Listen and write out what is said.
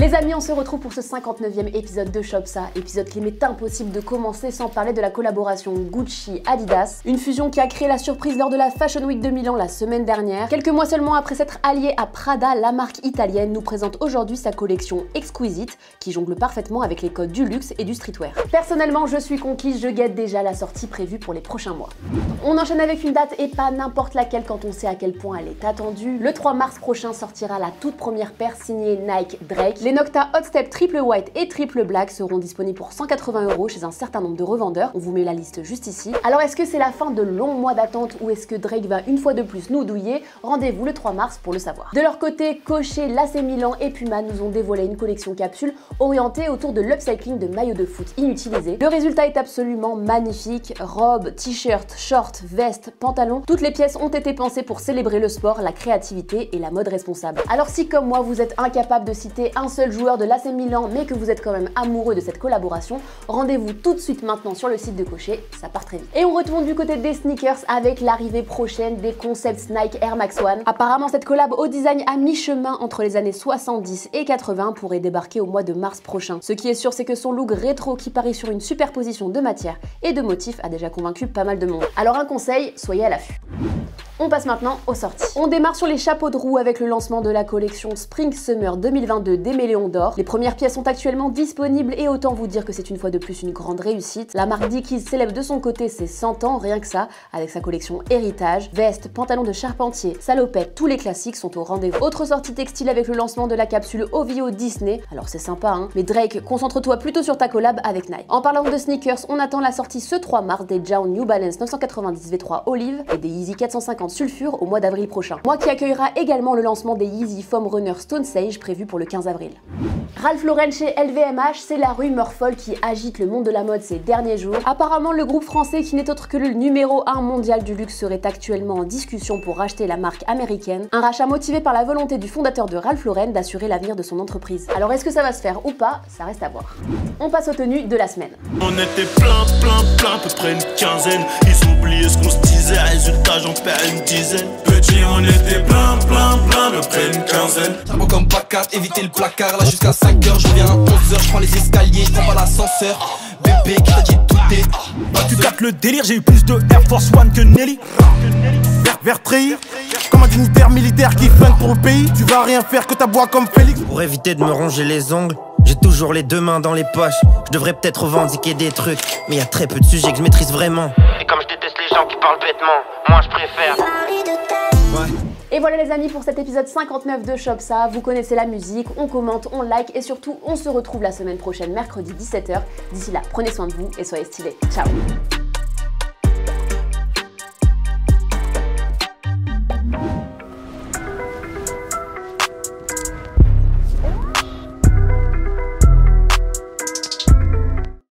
Les amis, on se retrouve pour ce 59e épisode de Shopsa, épisode qui m'est impossible de commencer sans parler de la collaboration Gucci-Adidas, une fusion qui a créé la surprise lors de la Fashion Week de Milan la semaine dernière. Quelques mois seulement après s'être alliée à Prada, la marque italienne nous présente aujourd'hui sa collection Exquisite, qui jongle parfaitement avec les codes du luxe et du streetwear. Personnellement, je suis conquise, je guette déjà la sortie prévue pour les prochains mois. On enchaîne avec une date et pas n'importe laquelle quand on sait à quel point elle est attendue. Le 3 mars prochain sortira la toute première paire signée Nike Drake. Les Nocta Hot Step Triple White et Triple Black seront disponibles pour 180 € chez un certain nombre de revendeurs. On vous met la liste juste ici. Alors est-ce que c'est la fin de longs mois d'attente ou est-ce que Drake va une fois de plus nous douiller? Rendez-vous le 3 mars pour le savoir. De leur côté, Cocher, l'AC Milan et Puma nous ont dévoilé une collection capsule orientée autour de l'upcycling de maillots de foot inutilisés. Le résultat est absolument magnifique. Robes, t-shirts, shorts, vestes, pantalons, toutes les pièces ont été pensées pour célébrer le sport, la créativité et la mode responsable. Alors si comme moi vous êtes incapable de citer un seul joueur de l'AC Milan mais que vous êtes quand même amoureux de cette collaboration, rendez-vous tout de suite maintenant sur le site de Cocher, ça part très vite. Et on retourne du côté des sneakers avec l'arrivée prochaine des concepts Nike Air Max One. Apparemment cette collab au design à mi-chemin entre les années 70 et 80 pourrait débarquer au mois de mars prochain. Ce qui est sûr, c'est que son look rétro qui parie sur une superposition de matières et de motifs a déjà convaincu pas mal de monde. Alors un conseil, soyez à l'affût. On passe maintenant aux sorties. On démarre sur les chapeaux de roue avec le lancement de la collection Spring Summer 2022 des Méléons d'Or. Les premières pièces sont actuellement disponibles et autant vous dire que c'est une fois de plus une grande réussite. La marque Dickies célèbre de son côté ses 100 ans, rien que ça, avec sa collection Héritage. Vestes, pantalons de charpentier, salopettes, tous les classiques sont au rendez-vous. Autre sortie textile avec le lancement de la capsule OVO Disney. Alors c'est sympa hein, mais Drake, concentre-toi plutôt sur ta collab avec Nike. En parlant de sneakers, on attend la sortie ce 3 mars des Jawn New Balance 990 V3 Olive et des Yeezy 450 Sulfure au mois d'avril prochain. Mois qui accueillera également le lancement des Yeezy Foam Runner Stone Sage prévu pour le 15 avril. Ralph Lauren chez LVMH, c'est la rumeur folle qui agite le monde de la mode ces derniers jours. Apparemment, le groupe français qui n'est autre que le numéro 1 mondial du luxe serait actuellement en discussion pour racheter la marque américaine. Un rachat motivé par la volonté du fondateur de Ralph Lauren d'assurer l'avenir de son entreprise. Alors est-ce que ça va se faire ou pas? Ça reste à voir. On passe aux tenues de la semaine. On était plein, à peu près une quinzaine. Ils ont oublié ce qu'on se disait, résultat j'en perds une dizaine. Petit, on était plein, à peu près une quinzaine. Bon comme Pacat, éviter le placard, là jusqu'à 5h, je reviens à 11h, je prends les escaliers, je prends pas l'ascenseur. Bébé qui t'a dit tout est. Bah tu captes le délire, j'ai eu plus de Air Force One que Nelly. Vert trahir, comme un dignitaire militaire qui freine pour le pays. Tu vas rien faire que ta bois comme Félix. Pour éviter de me ronger les ongles, j'ai toujours les deux mains dans les poches. Je devrais peut-être revendiquer des trucs, mais y a très peu de sujets que je maîtrise vraiment. Et comme je déteste les gens qui parlent bêtement, moi je préfère. Et voilà les amis pour cet épisode 59 de Shopsa. Vous connaissez la musique, on commente, on like et surtout on se retrouve la semaine prochaine mercredi 17h. D'ici là, prenez soin de vous et soyez stylés. Ciao.